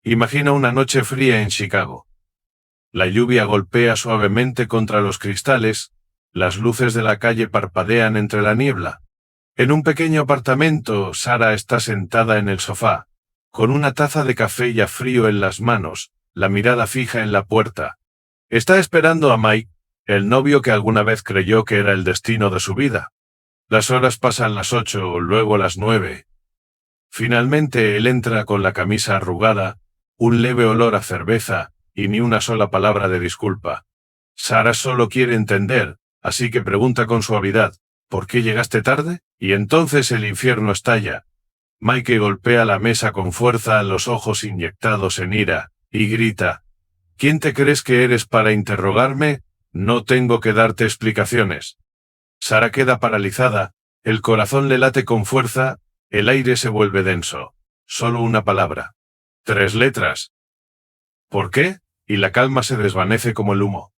Imagina una noche fría en Chicago. La lluvia golpea suavemente contra los cristales, las luces de la calle parpadean entre la niebla. En un pequeño apartamento, Sarah está sentada en el sofá, con una taza de café ya frío en las manos, la mirada fija en la puerta. Está esperando a Mike, el novio que alguna vez creyó que era el destino de su vida. Las horas pasan las 8, luego las 9. Finalmente él entra con la camisa arrugada, un leve olor a cerveza, y ni una sola palabra de disculpa. Sarah solo quiere entender, así que pregunta con suavidad, ¿por qué llegaste tarde? Y entonces el infierno estalla. Mike golpea la mesa con fuerza, los ojos inyectados en ira, y grita, ¿quién te crees que eres para interrogarme? No tengo que darte explicaciones. Sarah queda paralizada, el corazón le late con fuerza, el aire se vuelve denso. Solo una palabra. 3 letras. ¿Por qué? Y la calma se desvanece como el humo.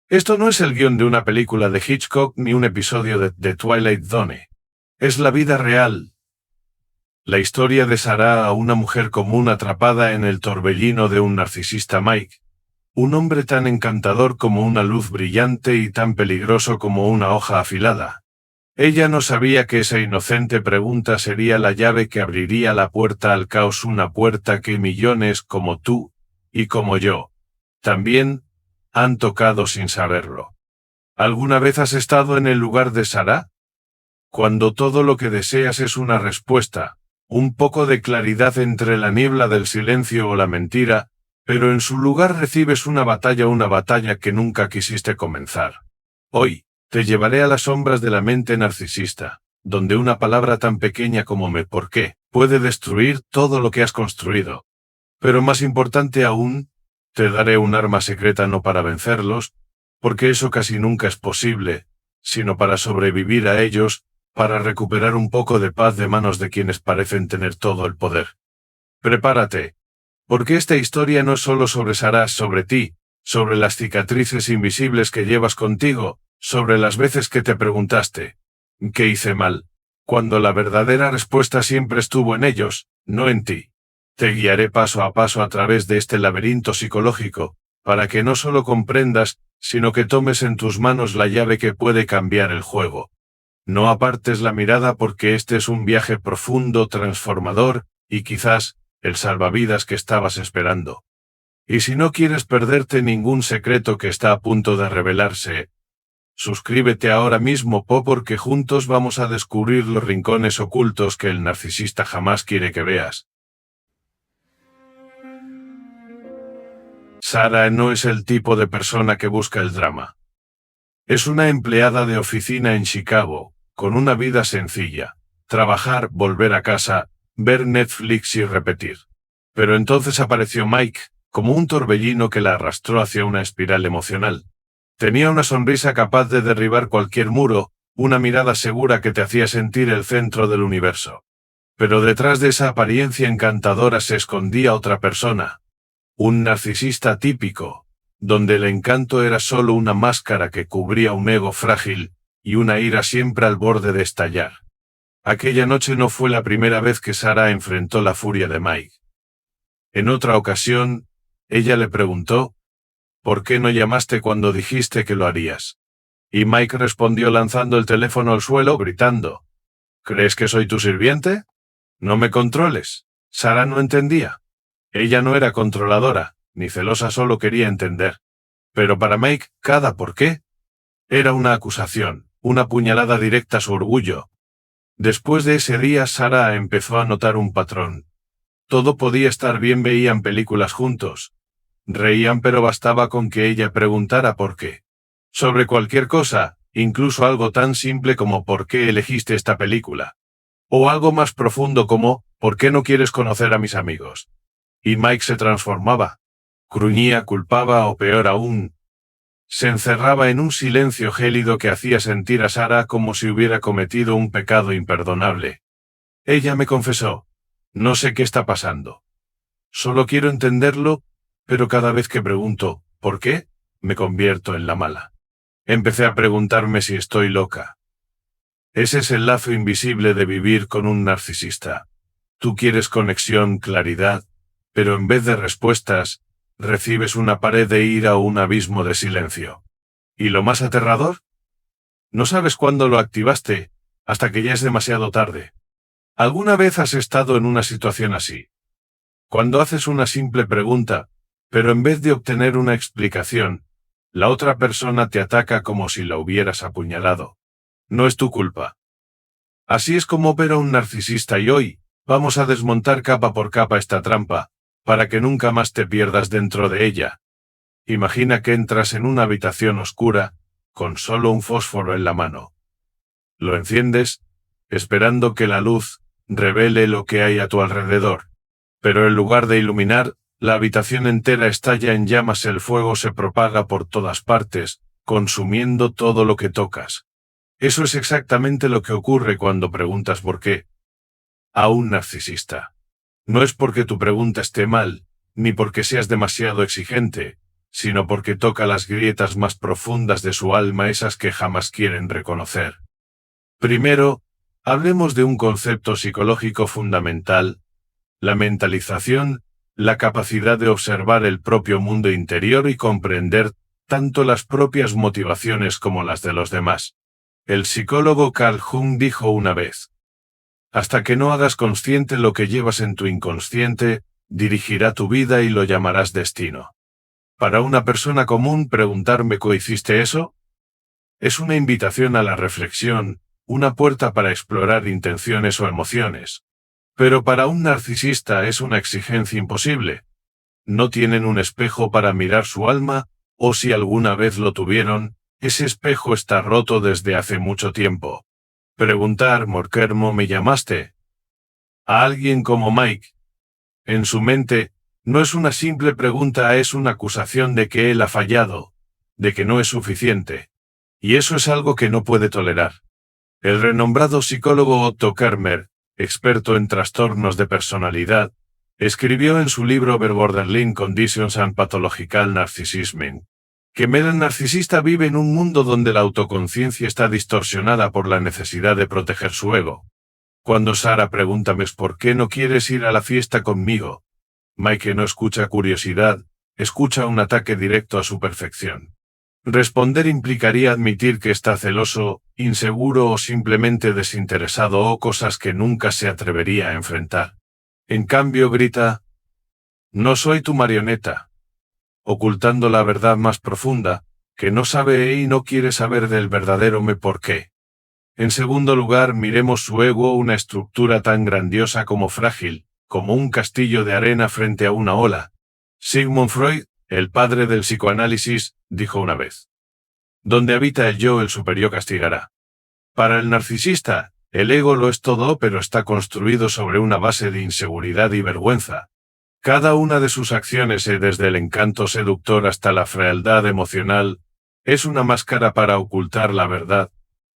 Esto no es el guión de una película de Hitchcock ni un episodio de The Twilight Zone. Es la vida real. La historia de Sarah, una mujer común atrapada en el torbellino de un narcisista Mike. Un hombre tan encantador como una luz brillante y tan peligroso como una hoja afilada. Ella no sabía que esa inocente pregunta sería la llave que abriría la puerta al caos, una puerta que millones como tú, y como yo, también, han tocado sin saberlo. ¿Alguna vez has estado en el lugar de Sarah? Cuando todo lo que deseas es una respuesta, un poco de claridad entre la niebla del silencio o la mentira, pero en su lugar recibes una batalla que nunca quisiste comenzar. Hoy, te llevaré a las sombras de la mente narcisista, donde una palabra tan pequeña como ¿por qué? Puede destruir todo lo que has construido. Pero más importante aún, te daré un arma secreta no para vencerlos, porque eso casi nunca es posible, sino para sobrevivir a ellos, para recuperar un poco de paz de manos de quienes parecen tener todo el poder. Prepárate, porque esta historia no es solo sobre Sarah, sobre ti, sobre las cicatrices invisibles que llevas contigo, sobre las veces que te preguntaste, ¿qué hice mal? Cuando la verdadera respuesta siempre estuvo en ellos, no en ti. Te guiaré paso a paso a través de este laberinto psicológico, para que no solo comprendas, sino que tomes en tus manos la llave que puede cambiar el juego. No apartes la mirada porque este es un viaje profundo, transformador, y quizás, el salvavidas que estabas esperando. Y si no quieres perderte ningún secreto que está a punto de revelarse, suscríbete ahora mismo, porque juntos vamos a descubrir los rincones ocultos que el narcisista jamás quiere que veas. Sarah no es el tipo de persona que busca el drama. Es una empleada de oficina en Chicago, con una vida sencilla. Trabajar, volver a casa, ver Netflix y repetir. Pero entonces apareció Mike, como un torbellino que la arrastró hacia una espiral emocional. Tenía una sonrisa capaz de derribar cualquier muro, una mirada segura que te hacía sentir el centro del universo. Pero detrás de esa apariencia encantadora se escondía otra persona. Un narcisista típico, donde el encanto era solo una máscara que cubría un ego frágil, y una ira siempre al borde de estallar. Aquella noche no fue la primera vez que Sarah enfrentó la furia de Mike. En otra ocasión, ella le preguntó, ¿por qué no llamaste cuando dijiste que lo harías? Y Mike respondió lanzando el teléfono al suelo, gritando, ¿crees que soy tu sirviente? No me controles. Sarah no entendía. Ella no era controladora, ni celosa, solo quería entender. Pero para Mike, cada ¿por qué? Era una acusación, una puñalada directa a su orgullo. Después de ese día Sarah empezó a notar un patrón. Todo podía estar bien, veían películas juntos. Reían, pero bastaba con que ella preguntara por qué. Sobre cualquier cosa, incluso algo tan simple como ¿por qué elegiste esta película? O algo más profundo como ¿por qué no quieres conocer a mis amigos? Y Mike se transformaba. Gruñía, culpaba o peor aún, se encerraba en un silencio gélido que hacía sentir a Sarah como si hubiera cometido un pecado imperdonable. Ella me confesó, no sé qué está pasando. Solo quiero entenderlo, pero cada vez que pregunto, ¿por qué?, me convierto en la mala. Empecé a preguntarme si estoy loca. Ese es el lazo invisible de vivir con un narcisista. Tú quieres conexión, claridad, pero en vez de respuestas, recibes una pared de ira o un abismo de silencio. ¿Y lo más aterrador? No sabes cuándo lo activaste, hasta que ya es demasiado tarde. ¿Alguna vez has estado en una situación así? Cuando haces una simple pregunta, pero en vez de obtener una explicación, la otra persona te ataca como si la hubieras apuñalado. No es tu culpa. Así es como opera un narcisista y hoy, vamos a desmontar capa por capa esta trampa, para que nunca más te pierdas dentro de ella. Imagina que entras en una habitación oscura, con solo un fósforo en la mano. Lo enciendes, esperando que la luz revele lo que hay a tu alrededor. Pero en lugar de iluminar, la habitación entera estalla en llamas, el fuego se propaga por todas partes, consumiendo todo lo que tocas. Eso es exactamente lo que ocurre cuando preguntas por qué a un narcisista. No es porque tu pregunta esté mal, ni porque seas demasiado exigente, sino porque toca las grietas más profundas de su alma, esas que jamás quieren reconocer. Primero, hablemos de un concepto psicológico fundamental: la mentalización, la capacidad de observar el propio mundo interior y comprender tanto las propias motivaciones como las de los demás. El psicólogo Carl Jung dijo una vez: hasta que no hagas consciente lo que llevas en tu inconsciente, dirigirá tu vida y lo llamarás destino. Para una persona común, preguntarme ¿cómo hiciste eso? Es una invitación a la reflexión, una puerta para explorar intenciones o emociones. Pero para un narcisista es una exigencia imposible. No tienen un espejo para mirar su alma, o si alguna vez lo tuvieron, ese espejo está roto desde hace mucho tiempo. Preguntar ¿por qué me llamaste? A alguien como Mike, en su mente, no es una simple pregunta, es una acusación de que él ha fallado, de que no es suficiente. Y eso es algo que no puede tolerar. El renombrado psicólogo Otto Kermer, experto en trastornos de personalidad, escribió en su libro Borderline Conditions and Pathological Narcissism que el narcisista vive en un mundo donde la autoconciencia está distorsionada por la necesidad de proteger su ego. Cuando Sara pregunta ¿por qué no quieres ir a la fiesta conmigo?, Mike no escucha curiosidad, escucha un ataque directo a su perfección. Responder implicaría admitir que está celoso, inseguro o simplemente desinteresado, o cosas que nunca se atrevería a enfrentar. En cambio grita: no soy tu marioneta, ocultando la verdad más profunda, que no sabe y no quiere saber del verdadero por qué. En segundo lugar, miremos su ego, una estructura tan grandiosa como frágil, como un castillo de arena frente a una ola. Sigmund Freud, el padre del psicoanálisis, dijo una vez: donde habita el yo, el superior castigará. Para el narcisista, el ego lo es todo, pero está construido sobre una base de inseguridad y vergüenza. Cada una de sus acciones, desde el encanto seductor hasta la frialdad emocional, es una máscara para ocultar la verdad,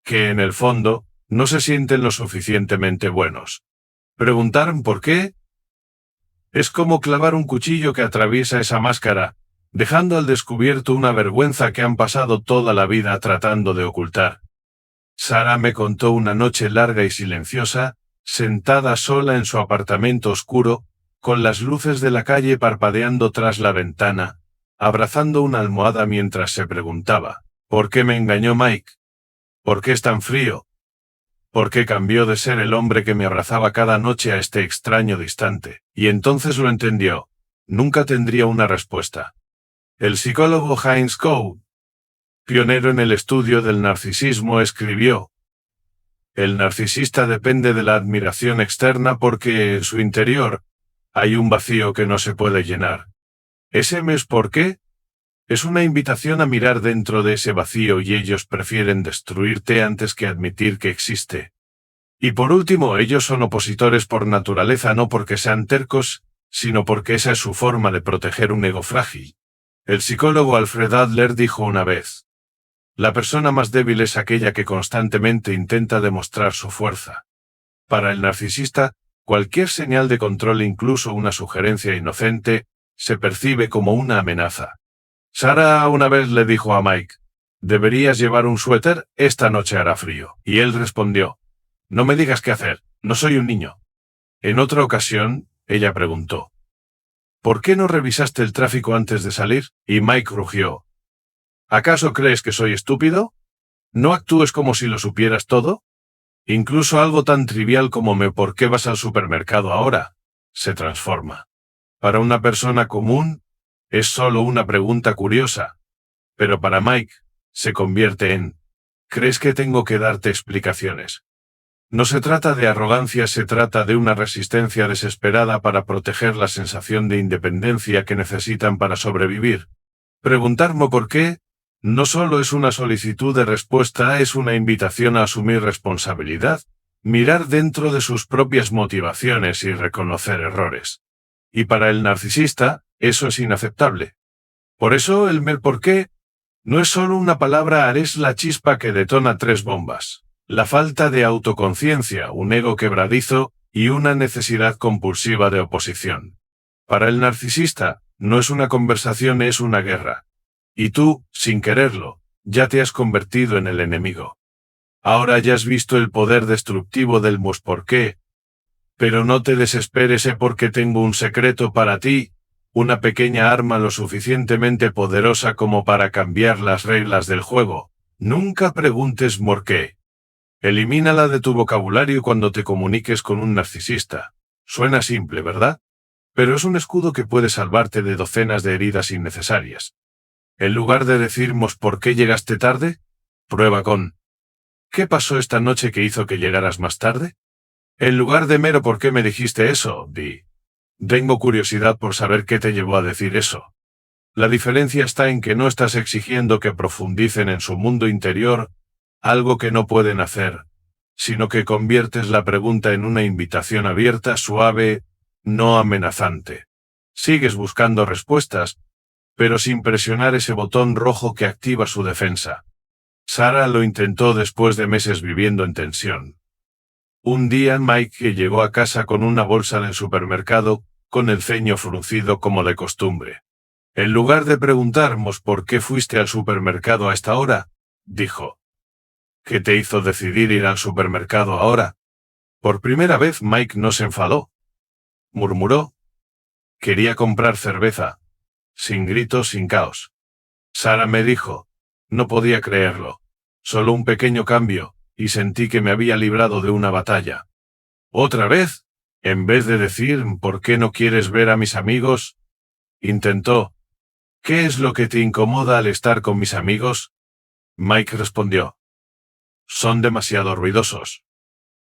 que en el fondo, no se sienten lo suficientemente buenos. Preguntar ¿por qué? Es como clavar un cuchillo que atraviesa esa máscara, dejando al descubierto una vergüenza que han pasado toda la vida tratando de ocultar. Sara me contó una noche larga y silenciosa, sentada sola en su apartamento oscuro, con las luces de la calle parpadeando tras la ventana, abrazando una almohada mientras se preguntaba: ¿por qué me engañó Mike? ¿Por qué es tan frío? ¿Por qué cambió de ser el hombre que me abrazaba cada noche a este extraño distante? Y entonces lo entendió. Nunca tendría una respuesta. El psicólogo Heinz Kohn, pionero en el estudio del narcisismo, escribió: el narcisista depende de la admiración externa porque en su interior hay un vacío que no se puede llenar. ¿Ese es por qué? Es una invitación a mirar dentro de ese vacío y ellos prefieren destruirte antes que admitir que existe. Y por último, ellos son opositores por naturaleza, no porque sean tercos, sino porque esa es su forma de proteger un ego frágil. El psicólogo Alfred Adler dijo una vez: la persona más débil es aquella que constantemente intenta demostrar su fuerza. Para el narcisista, cualquier señal de control, incluso una sugerencia inocente, se percibe como una amenaza. Sara una vez le dijo a Mike: deberías llevar un suéter, esta noche hará frío. Y él respondió: no me digas qué hacer, no soy un niño. En otra ocasión, ella preguntó: ¿Por qué no revisaste el tráfico antes de salir? Y Mike rugió. ¿Acaso crees que soy estúpido? ¿No actúes como si lo supieras todo? Incluso algo tan trivial como ¿por qué vas al supermercado ahora? Se transforma. Para una persona común, es solo una pregunta curiosa. Pero para Mike, se convierte en ¿crees que tengo que darte explicaciones? No se trata de arrogancia, se trata de una resistencia desesperada para proteger la sensación de independencia que necesitan para sobrevivir. Preguntarme por qué no solo es una solicitud de respuesta, es una invitación a asumir responsabilidad, mirar dentro de sus propias motivaciones y reconocer errores. Y para el narcisista, eso es inaceptable. Por eso el por qué no es solo una palabra, es la chispa que detona 3 bombas. La falta de autoconciencia, un ego quebradizo y una necesidad compulsiva de oposición. Para el narcisista, no es una conversación, es una guerra. Y tú, sin quererlo, ya te has convertido en el enemigo. Ahora ya has visto el poder destructivo del por qué. Pero no te desesperes, porque tengo un secreto para ti, una pequeña arma lo suficientemente poderosa como para cambiar las reglas del juego. Nunca preguntes por qué. Elimínala de tu vocabulario cuando te comuniques con un narcisista. Suena simple, ¿verdad? Pero es un escudo que puede salvarte de docenas de heridas innecesarias. En lugar de decirnos ¿por qué llegaste tarde? Prueba con ¿qué pasó esta noche que hizo que llegaras más tarde? En lugar de mero ¿por qué me dijiste eso? Di. Tengo curiosidad por saber qué te llevó a decir eso. La diferencia está en que no estás exigiendo que profundicen en su mundo interior, algo que no pueden hacer, sino que conviertes la pregunta en una invitación abierta, suave, no amenazante. Sigues buscando respuestas, pero sin presionar ese botón rojo que activa su defensa. Sarah lo intentó después de meses viviendo en tensión. Un día Mike llegó a casa con una bolsa del supermercado, con el ceño fruncido como de costumbre. En lugar de preguntarnos por qué fuiste al supermercado a esta hora, dijo. ¿Qué te hizo decidir ir al supermercado ahora? Por primera vez Mike no se enfadó. Murmuró. Quería comprar cerveza. Sin gritos, sin caos. Sarah me dijo. No podía creerlo. Solo un pequeño cambio, y sentí que me había librado de una batalla. ¿Otra vez? En vez de decir ¿por qué no quieres ver a mis amigos? Intentó. ¿Qué es lo que te incomoda al estar con mis amigos? Mike respondió. Son demasiado ruidosos.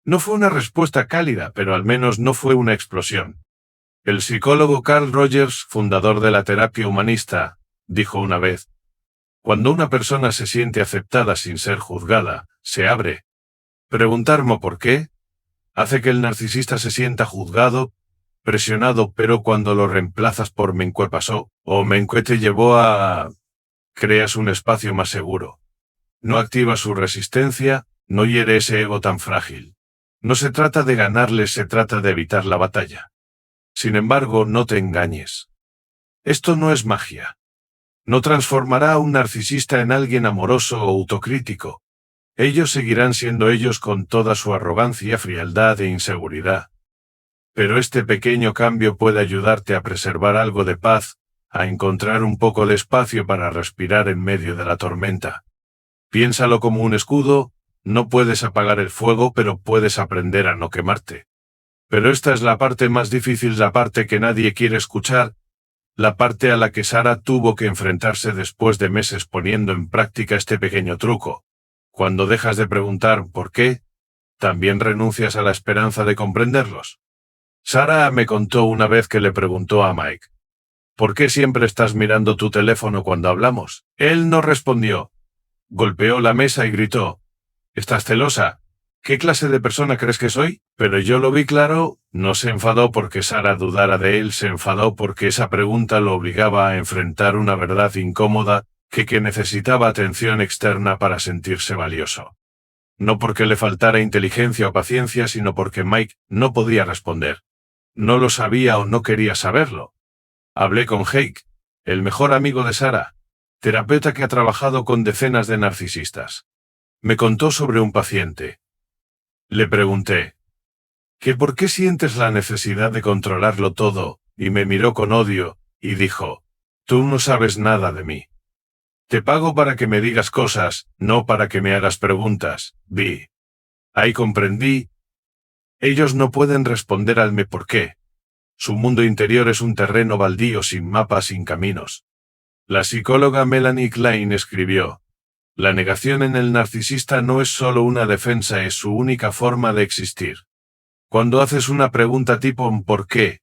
No fue una respuesta cálida, pero al menos no fue una explosión. El psicólogo Carl Rogers, fundador de la terapia humanista, dijo una vez, cuando una persona se siente aceptada sin ser juzgada, se abre. Preguntarme por qué hace que el narcisista se sienta juzgado, presionado, pero cuando lo reemplazas por ¿me pasó? O ¿me te llevó a...? Creas un espacio más seguro. No activa su resistencia, no hiere ese ego tan frágil. No se trata de ganarles, se trata de evitar la batalla. Sin embargo, no te engañes. Esto no es magia. No transformará a un narcisista en alguien amoroso o autocrítico. Ellos seguirán siendo ellos con toda su arrogancia, frialdad e inseguridad. Pero este pequeño cambio puede ayudarte a preservar algo de paz, a encontrar un poco de espacio para respirar en medio de la tormenta. Piénsalo como un escudo, no puedes apagar el fuego, pero puedes aprender a no quemarte. Pero esta es la parte más difícil, la parte que nadie quiere escuchar, la parte a la que Sarah tuvo que enfrentarse después de meses poniendo en práctica este pequeño truco. Cuando dejas de preguntar ¿por qué?, también renuncias a la esperanza de comprenderlos. Sarah me contó una vez que le preguntó a Mike, ¿por qué siempre estás mirando tu teléfono cuando hablamos? Él no respondió. Golpeó la mesa y gritó, ¿estás celosa? ¿Qué clase de persona crees que soy? Pero yo lo vi claro, no se enfadó porque Sarah dudara de él, se enfadó porque esa pregunta lo obligaba a enfrentar una verdad incómoda, que necesitaba atención externa para sentirse valioso. No porque le faltara inteligencia o paciencia, sino porque Mike no podía responder. No lo sabía o no quería saberlo. Hablé con Jake, el mejor amigo de Sarah, terapeuta que ha trabajado con decenas de narcisistas. Me contó sobre un paciente. Le pregunté, ¿por qué sientes la necesidad de controlarlo todo, y me miró con odio, y dijo, «Tú no sabes nada de mí. Te pago para que me digas cosas, no para que me hagas preguntas, Vi». Ahí comprendí. Ellos no pueden responder al por qué. Su mundo interior es un terreno baldío sin mapas, sin caminos. La psicóloga Melanie Klein escribió, «La negación en el narcisista no es solo una defensa, es su única forma de existir. Cuando haces una pregunta tipo ¿por qué?,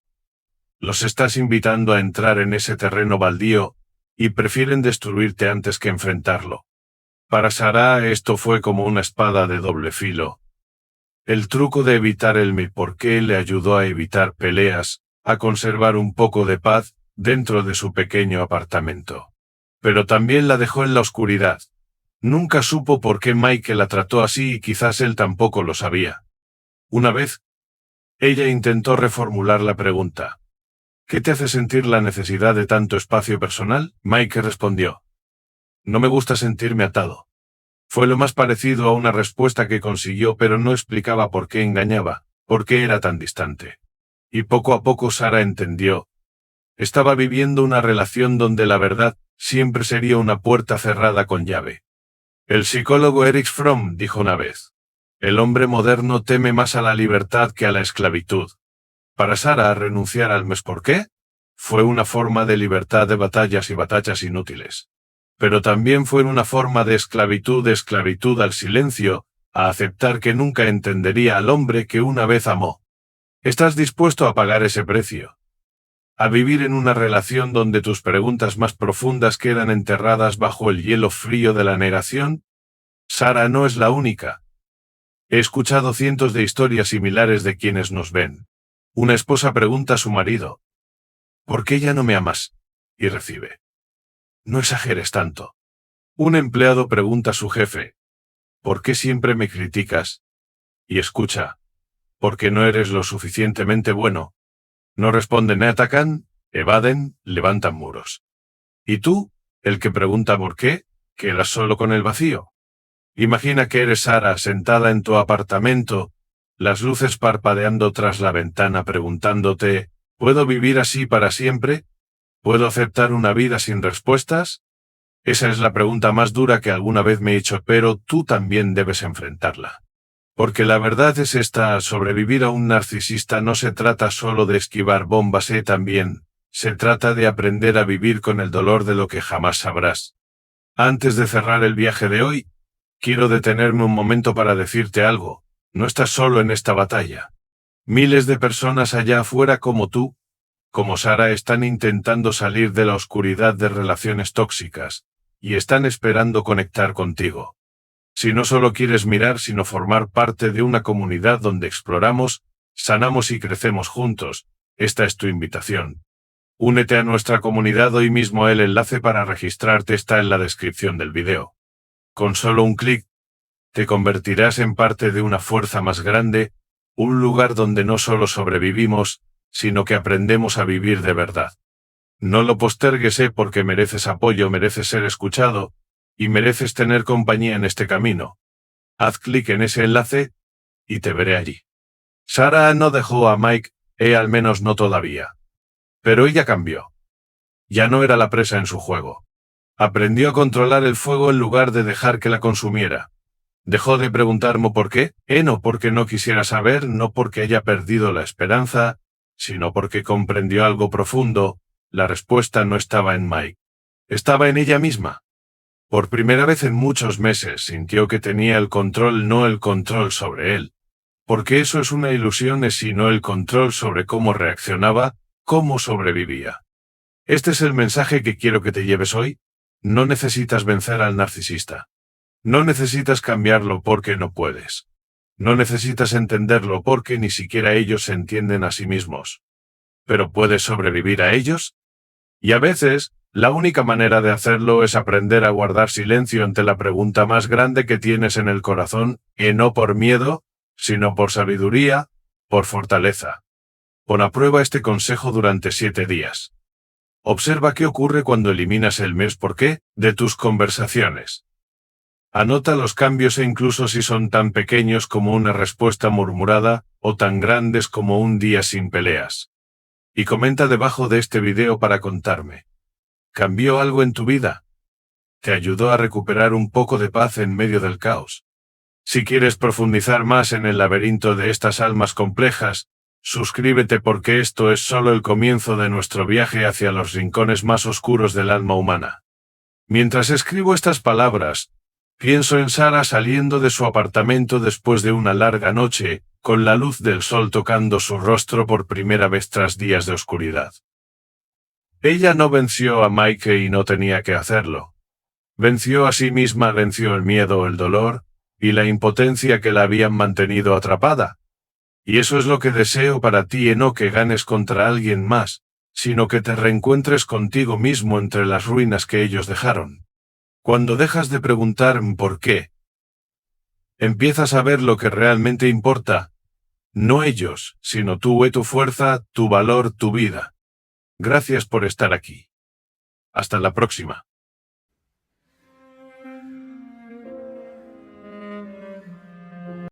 los estás invitando a entrar en ese terreno baldío, y prefieren destruirte antes que enfrentarlo». Para Sarah esto fue como una espada de doble filo. El truco de evitar el por qué le ayudó a evitar peleas, a conservar un poco de paz dentro de su pequeño apartamento. Pero también la dejó en la oscuridad. Nunca supo por qué Mike la trató así y quizás él tampoco lo sabía. Una vez, ella intentó reformular la pregunta. «¿Qué te hace sentir la necesidad de tanto espacio personal?». Mike respondió, «No me gusta sentirme atado». Fue lo más parecido a una respuesta que consiguió, pero no explicaba por qué engañaba, por qué era tan distante. Y poco a poco Sarah entendió. Estaba viviendo una relación donde la verdad siempre sería una puerta cerrada con llave. El psicólogo Erich Fromm dijo una vez, «El hombre moderno teme más a la libertad que a la esclavitud». Para Sarah, renunciar al ¿por qué? Fue una forma de libertad de batallas y batallas inútiles. Pero también fue una forma de esclavitud al silencio, a aceptar que nunca entendería al hombre que una vez amó. ¿Estás dispuesto a pagar ese precio? A vivir en una relación donde tus preguntas más profundas quedan enterradas bajo el hielo frío de la negación? Sarah no es la única. He escuchado cientos de historias similares de quienes nos ven. Una esposa pregunta a su marido, «¿Por qué ya no me amas?», y recibe, «No exageres tanto». Un empleado pregunta a su jefe, «¿Por qué siempre me criticas?», y escucha, «Porque no eres lo suficientemente bueno». No responden, atacan, evaden, levantan muros. ¿Y tú, el que pregunta por qué, quedas solo con el vacío? Imagina que eres Sarah sentada en tu apartamento, las luces parpadeando tras la ventana preguntándote, ¿puedo vivir así para siempre? ¿Puedo aceptar una vida sin respuestas? Esa es la pregunta más dura que alguna vez me he hecho, pero tú también debes enfrentarla. Porque la verdad es esta, sobrevivir a un narcisista no se trata solo de esquivar bombas, también se trata de aprender a vivir con el dolor de lo que jamás sabrás. Antes de cerrar el viaje de hoy, quiero detenerme un momento para decirte algo. No estás solo en esta batalla. Miles de personas allá afuera como tú, como Sarah, están intentando salir de la oscuridad de relaciones tóxicas, y están esperando conectar contigo. Si no solo quieres mirar, sino formar parte de una comunidad donde exploramos, sanamos y crecemos juntos, esta es tu invitación. Únete a nuestra comunidad hoy mismo. El enlace para registrarte está en la descripción del video. Con solo un clic, te convertirás en parte de una fuerza más grande, un lugar donde no solo sobrevivimos, sino que aprendemos a vivir de verdad. No lo postergues, porque mereces apoyo, mereces ser escuchado, y mereces tener compañía en este camino. Haz clic en ese enlace, y te veré allí. Sarah no dejó a Mike, al menos no todavía. Pero ella cambió. Ya no era la presa en su juego. Aprendió a controlar el fuego en lugar de dejar que la consumiera. Dejó de preguntarme por qué, no porque no quisiera saber, no porque haya perdido la esperanza, sino porque comprendió algo profundo. La respuesta no estaba en Mike. Estaba en ella misma. Por primera vez en muchos meses sintió que tenía el control, no el control sobre él. Porque eso es una ilusión, sino el control sobre cómo reaccionaba, cómo sobrevivía. Este es el mensaje que quiero que te lleves hoy. No necesitas vencer al narcisista. No necesitas cambiarlo porque no puedes. No necesitas entenderlo porque ni siquiera ellos se entienden a sí mismos. ¿Pero puedes sobrevivir a ellos? Y a veces, la única manera de hacerlo es aprender a guardar silencio ante la pregunta más grande que tienes en el corazón, no por miedo, sino por sabiduría, por fortaleza. Pon a prueba este consejo durante 7 días. Observa qué ocurre cuando eliminas el ¿por qué? De tus conversaciones. Anota los cambios, incluso si son tan pequeños como una respuesta murmurada, o tan grandes como un día sin peleas. y comenta debajo de este video para contarme. ¿Cambió algo en tu vida? ¿Te ayudó a recuperar un poco de paz en medio del caos? Si quieres profundizar más en el laberinto de estas almas complejas, suscríbete porque esto es solo el comienzo de nuestro viaje hacia los rincones más oscuros del alma humana. Mientras escribo estas palabras, pienso en Sara saliendo de su apartamento después de una larga noche, con la luz del sol tocando su rostro por primera vez tras días de oscuridad. Ella no venció a Mike y no tenía que hacerlo. Venció a sí misma, venció el miedo, el dolor y la impotencia que la habían mantenido atrapada. Y eso es lo que deseo para ti, no que ganes contra alguien más, sino que te reencuentres contigo mismo entre las ruinas que ellos dejaron. Cuando dejas de preguntar ¿por qué?, empiezas a ver lo que realmente importa. No ellos, sino tú, tu fuerza, tu valor, tu vida. Gracias por estar aquí. Hasta la próxima.